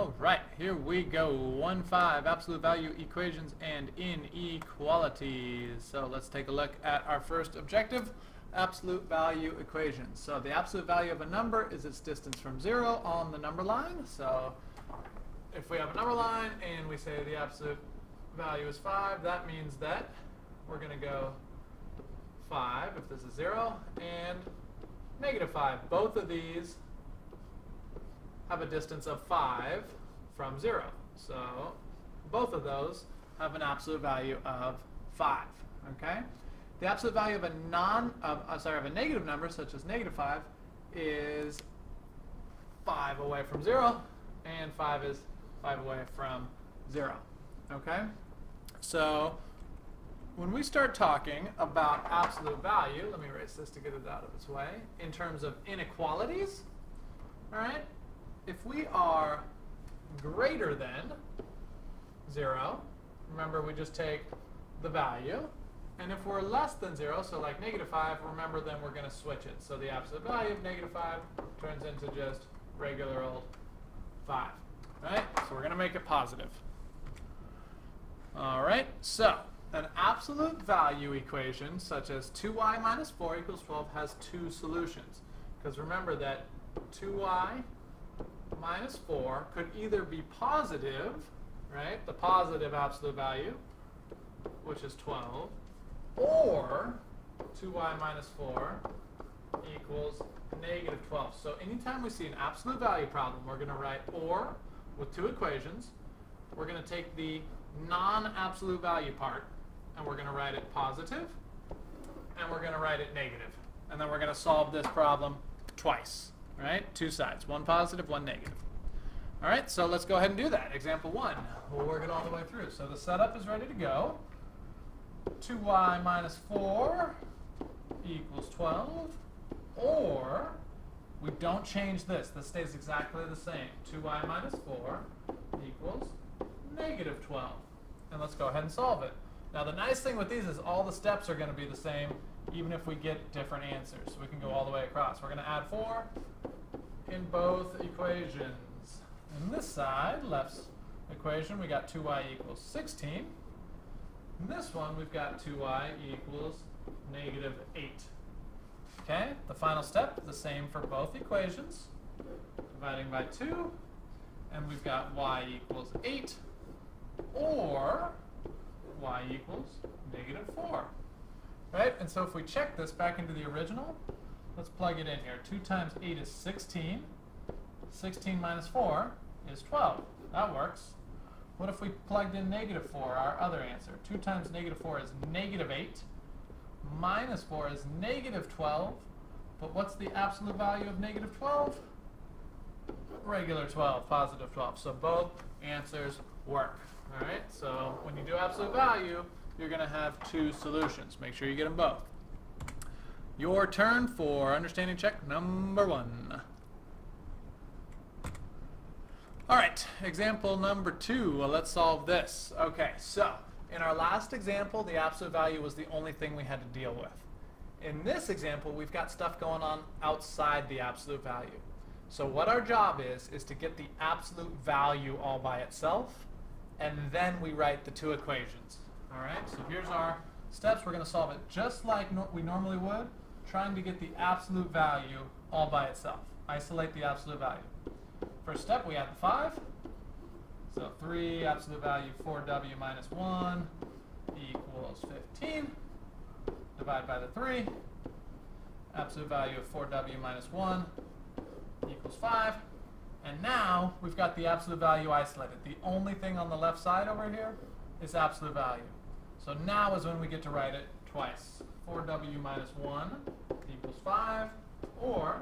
All right, here we go. 1, 5, absolute value equations and inequalities. So let's take a look at our first objective, absolute value equations. So the absolute value of a number is its distance from 0 on the number line. So if we have a number line and we say the absolute value is 5, that means that we're going to go 5 if this is 0 and negative 5. Both of these have a distance of 5 from 0. So both of those have an absolute value of 5. Okay? The absolute value of a negative number, such as negative 5, is 5 away from 0, and 5 is 5 away from 0. Okay? So when we start talking about absolute value, let me erase this to get it out of its way, in terms of inequalities, all right? If we are greater than 0, remember we just take the value. And if we're less than 0, so like negative 5, remember then we're going to switch it. So the absolute value of negative 5 turns into just regular old 5. Right? So we're going to make it positive. All right, so an absolute value equation such as 2y minus 4 equals 12 has two solutions. Because remember that 2y minus 4 could either be positive, right, the positive absolute value, which is 12, or 2y minus 4 equals negative 12. So anytime we see an absolute value problem, we're going to write or with two equations. We're going to take the non-absolute value part, and we're going to write it positive, and we're going to write it negative. And then we're going to solve this problem twice. Right? Two sides, one positive, one negative. All right, so let's go ahead and do that. Example 1. We'll work it all the way through. So the setup is ready to go. 2y minus 4 equals 12. Or we don't change this. This stays exactly the same. 2y minus 4 equals negative 12. And let's go ahead and solve it. Now the nice thing with these is all the steps are going to be the same, even if we get different answers. So we can go all the way across. We're going to add 4 in both equations. In this side, left equation, we got 2y equals 16. In this one, we've got 2y equals negative 8. Okay, the final step, the same for both equations. Dividing by 2, and we've got y equals 8, or y equals negative 4. Right, and so if we check this back into the original, let's plug it in here. 2 times 8 is 16. 16 minus 4 is 12. That works. What if we plugged in negative 4, our other answer? 2 times negative 4 is negative 8. Minus 4 is negative 12. But what's the absolute value of negative 12? Regular 12, positive 12. So both answers work. All right, so when you do absolute value, you're going to have two solutions. Make sure you get them both. Your turn for understanding check number 1. All right, example number 2. Well, let's solve this. Okay, so in our last example, the absolute value was the only thing we had to deal with. In this example, we've got stuff going on outside the absolute value. So what our job is to get the absolute value all by itself, and then we write the two equations. All right, so here's our steps. We're going to solve it just like we normally would, trying to get the absolute value all by itself. Isolate the absolute value. First step, we add the 5. So 3, absolute value 4w minus 1 equals 15. Divide by the 3. Absolute value of 4w minus 1 equals 5. And now we've got the absolute value isolated. The only thing on the left side over here is absolute value. So now is when we get to write it twice. 4w minus 1 equals 5, or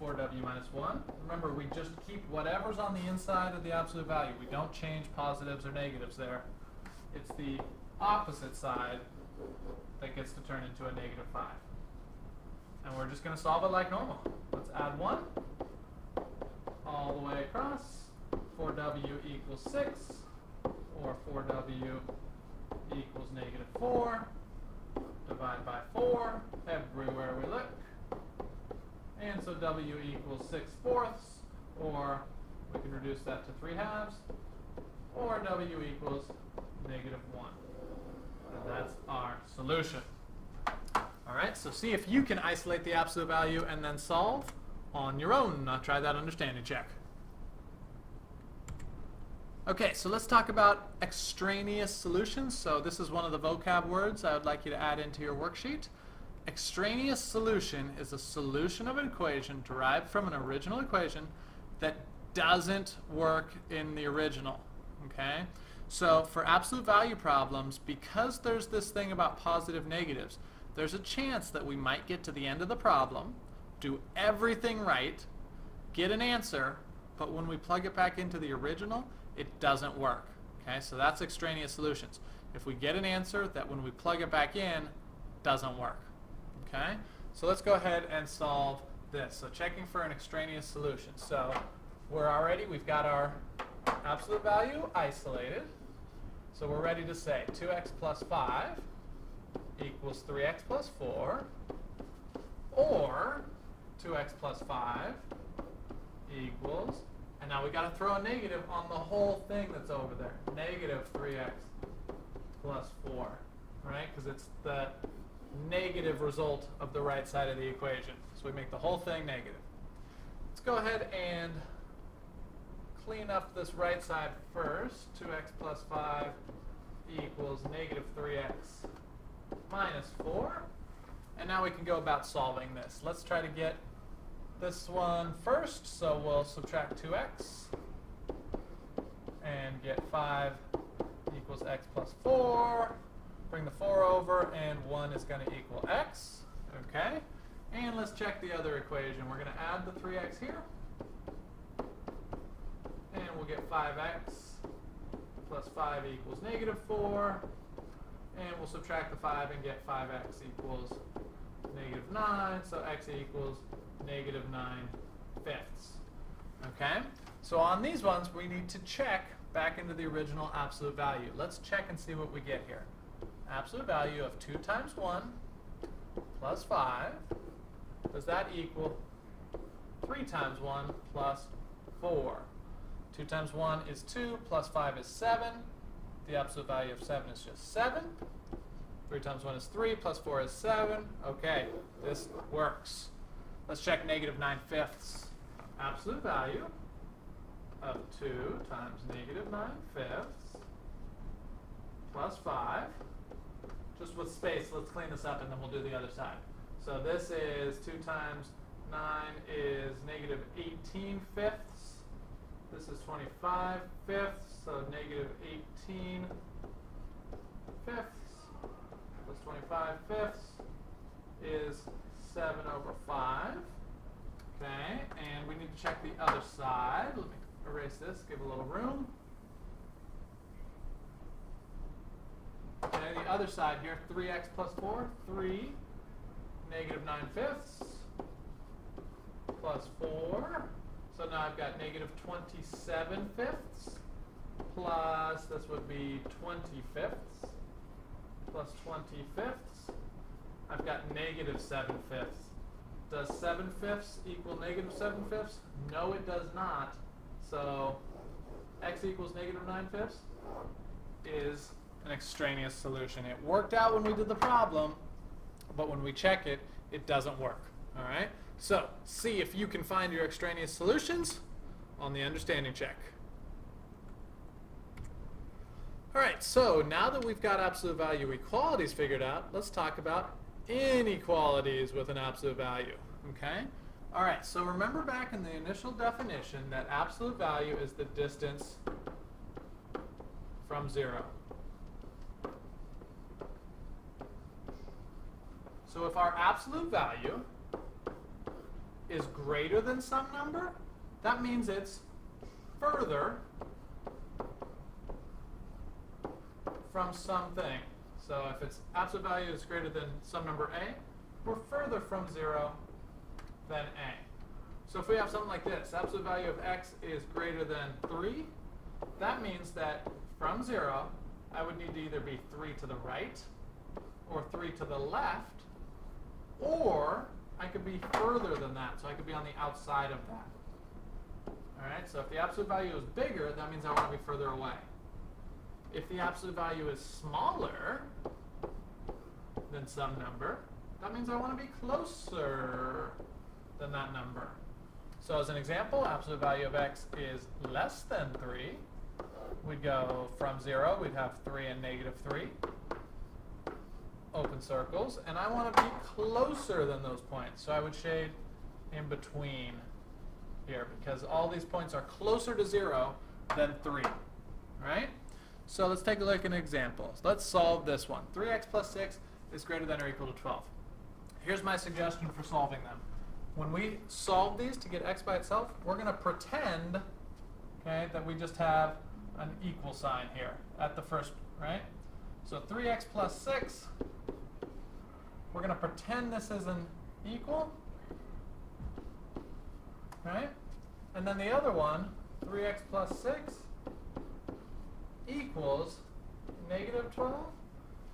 4w minus 1. Remember, we just keep whatever's on the inside of the absolute value. We don't change positives or negatives there. It's the opposite side that gets to turn into a negative 5. And we're just going to solve it like normal. Let's add 1 all the way across. 4w equals 6, or 4w equals negative 4. Divide by 4 everywhere we look. And so w equals 6/4, or We can reduce that to 3/2, or W equals -1. And that's our solution. All right, so see if you can isolate the absolute value and then solve on your own. Now try that understanding check. Okay, so let's talk about extraneous solutions. So this is one of the vocab words I would like you to add into your worksheet. Extraneous solution is a solution of an equation derived from an original equation that doesn't work in the original. Okay? So for absolute value problems, because there's this thing about positive negatives, there's a chance that we might get to the end of the problem, do everything right, get an answer, but when we plug it back into the original, it doesn't work. Okay, so that's extraneous solutions. If we get an answer that when we plug it back in, doesn't work. Okay, so let's go ahead and solve this. So checking for an extraneous solution. So we've got our absolute value isolated. So we're ready to say 2x plus 5 equals 3x plus 4, or 2x plus 5 equals, and now we got to throw a negative on the whole thing that's over there. Negative 3x plus 4, right? Because it's the negative result of the right side of the equation. So we make the whole thing negative. Let's go ahead and clean up this right side first. 2x plus 5 equals negative 3x minus 4. And now we can go about solving this. Let's try to get this one first. So we'll subtract 2x and get 5 equals x plus 4. Bring the 4 over, and 1 is going to equal x. Okay? And let's check the other equation. We're going to add the 3x here. And we'll get 5x plus 5 equals negative 4. And we'll subtract the 5 and get 5x equals negative 9. So x equals negative 9/5. Okay? So on these ones, we need to check back into the original absolute value. Let's check and see what we get here. Absolute value of 2 times 1 plus 5. Does that equal 3 times 1 plus 4? 2 times 1 is 2, plus 5 is 7. The absolute value of 7 is just 7. 3 times 1 is 3, plus 4 is 7. Okay, this works. Let's check negative 9/5. Absolute value of 2 times negative 9/5 plus 5. Just with space, let's clean this up and then we'll do the other side. So this is 2 times 9 is negative 18/5. This is 25/5, so negative 18/5 plus 25/5 is 7/5. Okay, and we need to check the other side. Let me erase this, give a little room. Okay, the other side here, 3x plus 4, 3, negative 9/5 plus 4. So now I've got negative 27/5 plus, this would be 20/5 plus 20/5. I've got negative 7/5. Does 7/5 equal negative 7/5? No, it does not. So x equals negative 9/5 is an extraneous solution. It worked out when we did the problem, but when we check it, it doesn't work. All right? So see if you can find your extraneous solutions on the understanding check. All right, so now that we've got absolute value equalities figured out, let's talk about inequalities with an absolute value. Okay? All right, so remember back in the initial definition that absolute value is the distance from 0. So if our absolute value is greater than some number, that means it's further from something. So if its absolute value is greater than some number a, we're further from 0 than a. So if we have something like this, absolute value of x is greater than 3, that means that from 0, I would need to either be 3 to the right or 3 to the left, or I could be further than that, so I could be on the outside of that. Alright, so if the absolute value is bigger, that means I want to be further away. If the absolute value is smaller than some number, that means I want to be closer than that number. So as an example, absolute value of x is less than 3. We'd go from 0, we'd have 3 and negative 3. Open circles, and I want to be closer than those points. So I would shade in between here because all these points are closer to 0 than 3. Right? So let's take a look at examples. Let's solve this one. 3x plus 6 is greater than or equal to 12. Here's my suggestion for solving them. When we solve these to get x by itself, we're going to pretend, okay, that we just have an equal sign here at the first, right? So 3x plus 6, we're going to pretend this is an equal, right? And then the other one, 3x plus 6 equals negative 12.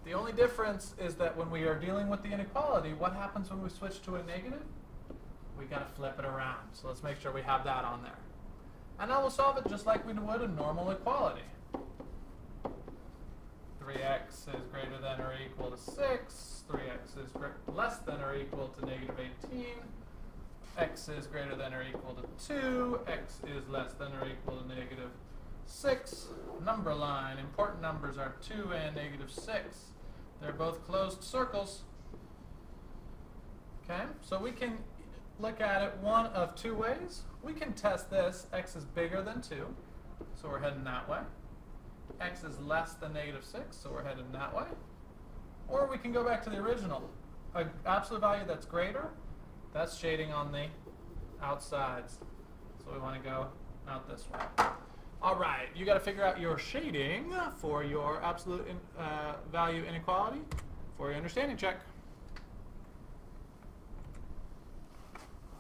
The only difference is that when we are dealing with the inequality, what happens when we switch to a negative? We got to flip it around. So let's make sure we have that on there. And now we'll solve it just like we would a normal equality. 3x is greater than or equal to 6. 3x is less than or equal to negative 18. X is greater than or equal to 2. X is less than or equal to negative 6. Number line. Important numbers are 2 and negative 6. They're both closed circles. Okay, so we can look at it one of two ways. We can test this. X is bigger than 2, so we're heading that way. X is less than negative 6, so we're heading that way. Or we can go back to the original. An absolute value that's greater, that's shading on the outsides. So we want to go out this way. All right, you got to figure out your shading for your absolute value inequality for your understanding check.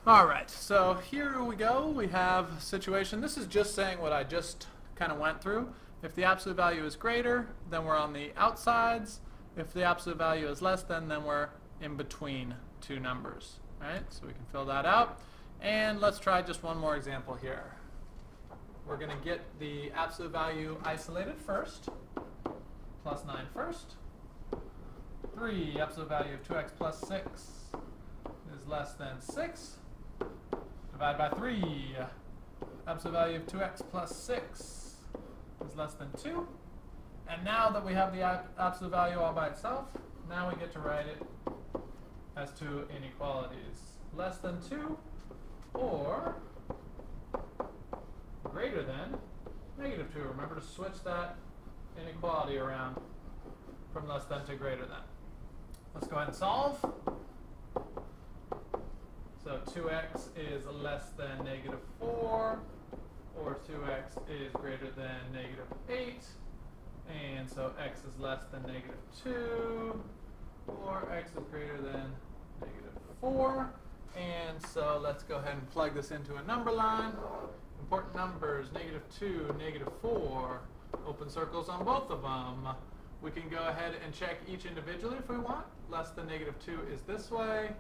All right, so here we go. We have a situation. This is just saying what I just kind of went through. If the absolute value is greater, then we're on the outsides. If the absolute value is less than, then we're in between two numbers. All right, so we can fill that out. And let's try just one more example here. We're going to get the absolute value isolated first. Plus 9 first. 3, absolute value of 2x plus 6 is less than 6. Divide by 3. Absolute value of 2x plus 6 is less than 2. And now that we have the absolute value all by itself, now we get to write it as two inequalities. Less than 2 or greater than negative 2. Remember to switch that inequality around from less than to greater than. Let's go ahead and solve. So 2x is less than negative 4, or 2x is greater than negative 8. And so x is less than negative 2, or x is greater than negative 4. And so let's go ahead and plug this into a number line. Important numbers, negative 2, negative 4. Open circles on both of them. We can go ahead and check each individually if we want. Less than negative 2 is this way.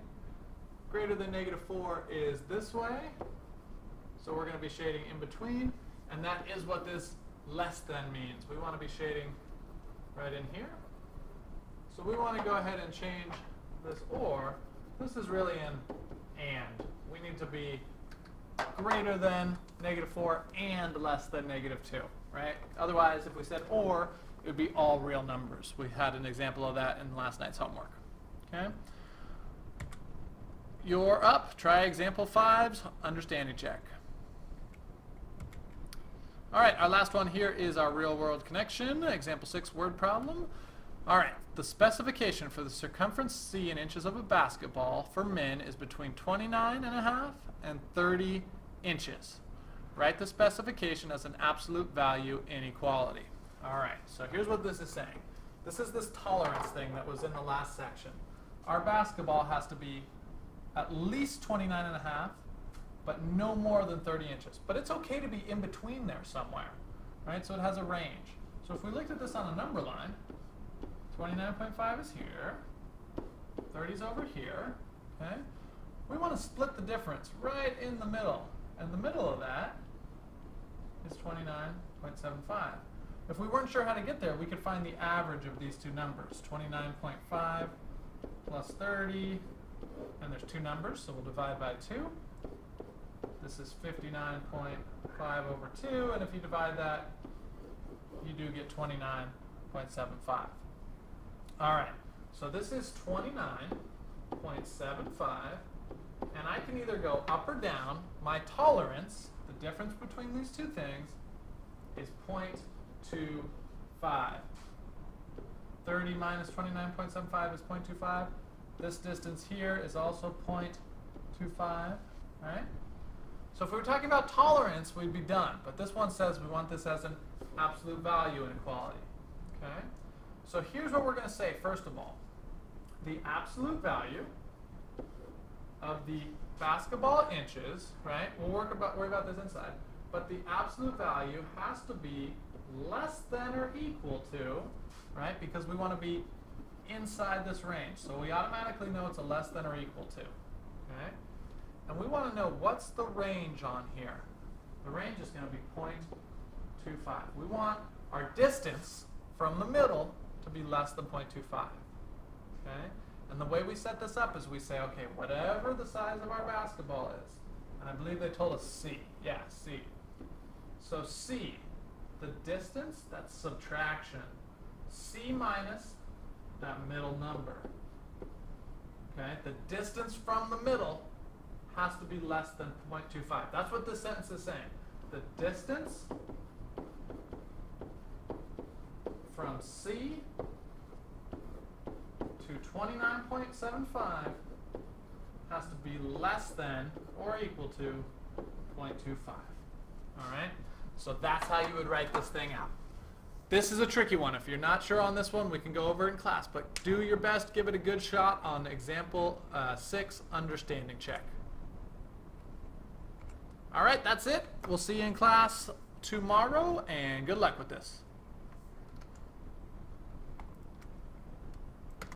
Greater than negative 4 is this way. So we're going to be shading in between. And that is what this less than means. We want to be shading right in here. So we want to go ahead and change this or. This is really an and. We need to be greater than negative 4 and less than negative 2, right? Otherwise, if we said or, it would be all real numbers. We had an example of that in last night's homework. Okay? You're up. Try example 5's understanding check. All right, our last one here is our real-world connection. Example 6 word problem. All right, the specification for the circumference C in inches of a basketball for men is between 29.5 and 30 inches. Write the specification as an absolute value inequality. All right, so here's what this is saying. This is this tolerance thing that was in the last section. Our basketball has to be at least 29.5, but no more than 30 inches. But it's okay to be in between there somewhere, right? So it has a range. So if we looked at this on a number line, 29.5 is here, 30 is over here, okay? We want to split the difference right in the middle. And the middle of that 29.75. If we weren't sure how to get there, we could find the average of these two numbers, 29.5 plus 30, and there's two numbers, so we'll divide by 2. This is 59.5 over 2, and if you divide that, you do get 29.75. All right, so this is 29.75, and I can either go up or down. My tolerance, the difference between these two things, is 0.25. 30 minus 29.75 is 0.25. This distance here is also 0.25, right? So if we were talking about tolerance, we'd be done. But this one says we want this as an absolute value inequality, okay? So here's what we're going to say, first of all. The absolute value of the basketball inches, right? We'll worry about this inside. But the absolute value has to be less than or equal to, right? Because we want to be inside this range. So we automatically know it's a less than or equal to, okay? And we want to know what's the range on here. The range is going to be 0.25. We want our distance from the middle to be less than 0.25, okay? And the way we set this up is we say, okay, whatever the size of our basketball is, and I believe they told us C. Yeah, C. So C, the distance, that's subtraction. C minus that middle number. Okay? The distance from the middle has to be less than 0.25. That's what this sentence is saying. The distance from C to 29.75 has to be less than or equal to 0.25. All right? So that's how you would write this thing out. This is a tricky one. If you're not sure on this one, we can go over it in class. But do your best. Give it a good shot on example 6, understanding check. All right, that's it. We'll see you in class tomorrow, and good luck with this.